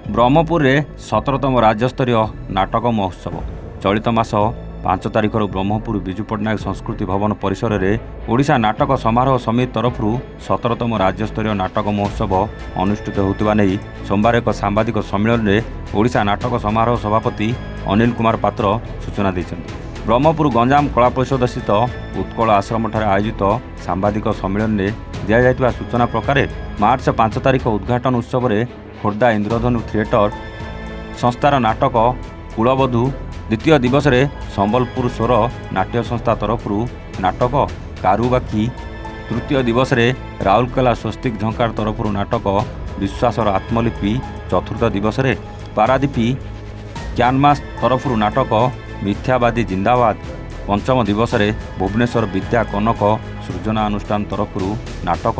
ब्रह्मपुर में 17तम राज्यस्तरीय नाटक महोत्सव चलित मास 5 तारिखर ब्रह्मपुर विजु पट्टनायक संस्कृति भवन परिसर में ओडिशा नाटक समारोह समिति तरफ 17तम राज्यस्तरीय नाटक महोत्सव अनुष्ठित होता नहीं सोमवार एक सांबादिक सम्मेलन में ओडिशा नाटक समारोह सभापति अनिल कुमार पात्र सूचना देते। ब्रह्मपुर गंजाम कला परिषद स्थित उत्कल आश्रम आयोजित सांबादिक सम्मेलन में दि जाइଥିବା सूचना प्रकार मार्च 5 तारिख उद्घाटन उत्सव में खोर्धा इंद्रधनु थिएटर संस्थार नाटक कुलबधू द्वितीय दिवस में संबलपुर स्वर नाट्य संस्था तरफ नाटक कारुबाकी तृतीय दिवस में राउरकेला स्वस्तिक झंकार तरफ नाटक विश्वासर आत्मलिपि चतुर्थ दिवस में पारादीपी क्यानमास तरफ नाटक मिथ्यावादी जिंदाबाद पंचम दिवस में भुवनेश्वर विद्या कनक सृजना अनुष्ठान तरफ नाटक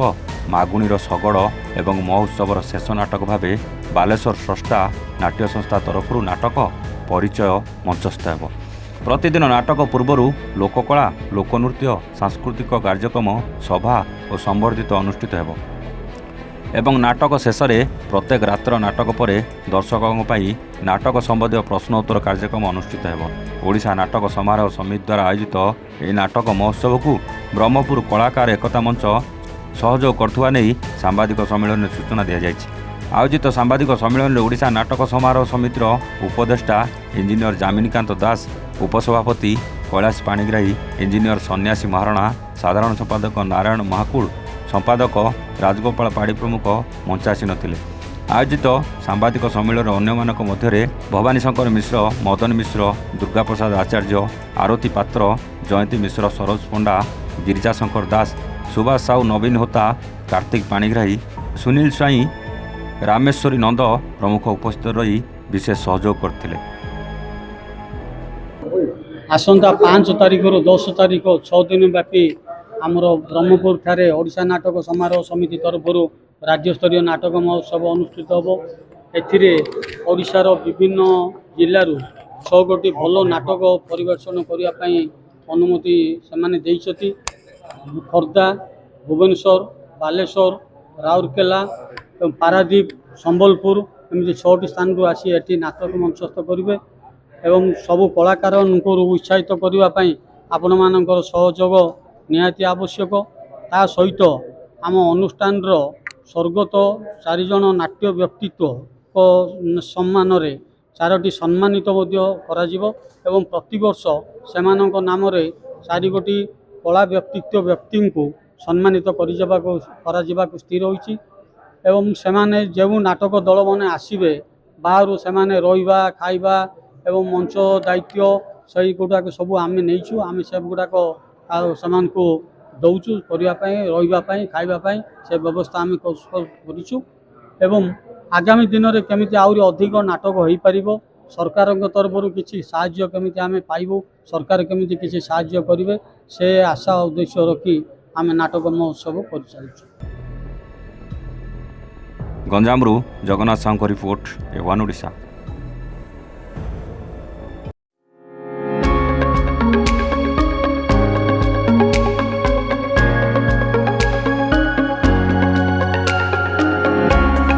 मागुणीर शगड़ एवं महोत्सवर शेष नाटक भाव बालेश्वर स्रष्टा नाट्य संस्था तरफ नाटक परिचय मंचस्थ हो। प्रतिदिन नाटक पूर्वर लोककला लोकनृत्य सांस्कृतिक कार्यक्रम सभा और संवर्धित अनुष्ठित हो एवं नाटक शेष में प्रत्येक रात्र नाटक पर दर्शकों नाटक संबंधी प्रश्नोत्तर कार्यक्रम अनुष्ठित हो। ओडिशा नाटक समारोह समिति द्वारा आयोजित यह नाटक महोत्सव को ब्रह्मपुर कलाकार एकता मंच सहयोग करथुवा नहीं सांबादिक सम्मेलन में सूचना दी जाए। आयोजित सांबादिक सम्मेलन में ओडिशा नाटक समारोह समितिर उपदेष्टा इंजीनियर जामिनीकांत दास उपसभापति कैलाश पाणिग्राही इंजीनियर सन्यासी महाराणा साधारण संपादक नारायण महाकुड़ संपादक राजगोपाल पाड़ी प्रमुख मंचासीन थिले। आयोजित सांबादिक सम्मेलन अन्यमानक मध्य भवानी शंकर मिश्र मदन मिश्र दुर्गा प्रसाद आचार्य आरती पात्र जयंती मिश्र सरोज पंडा गिरिजा शंकर दास सुभाष साहू नवीन होता कार्तिक पाणिग्राही सुनील स्वाई रामेश्वरी नंद प्रमुख उपस्थित रही विशेष सहयोग करथिले। आसंता 5 तारिख रु 10 तारिख 6 दिन व्यापी आमर ब्रह्मपुर ठारे ओडिशा नाटक समारोह समिति तरफ राज्यस्तरीय नाटक महोत्सव अनुष्ठित होबो। एथिरे ओडिशार विभिन्न जिल्लारू 6 गोटी भल नाटक परिवेषण करिया पई अनुमति सेमाने देइछथि। खोर्धा भुवनेश्वर बालेश्वर राउरकेला पारादीप संबलपुर एमती 6टी स्थान आसी एटी नाटक मंचस्थ करेंगे एवं सबू कलाकार उत्साहित करने आपण मानकर सहयोग निहाती आवश्यक। ता सहित आम अनुष्ठान स्वर्गत 4 जन नाट्य व्यक्तित्व सम्मान 4टी सम्मानित एवं प्रतिवर्ष से नाम 4 गोटी कला व्यक्तित्व व्यक्ति को सम्मानित कर स्थिर होइछि एवं सेमाने जो नाटक दल मैंने आसबे बाहर से रहा खाइबा एवं मंच दायित्व से गुड़ाक सब आम नहीं आम से गुड़ाक को दौचु करने खाइबापी से व्यवस्था आम करूँ एवं आगामी दिन में केमिति आहुरी अधिक नाटक हो पार सरकार तरफ किसी साहाय्य केमिति आम पाइबू सरकार केमिति किसी साहाय्य करेंगे से आशा उद्देश्य रखी आम नाटक महोत्सव कर चलु। गंजामरू जगन्नाथ साहू रिपोर्ट A1 ओडिशा।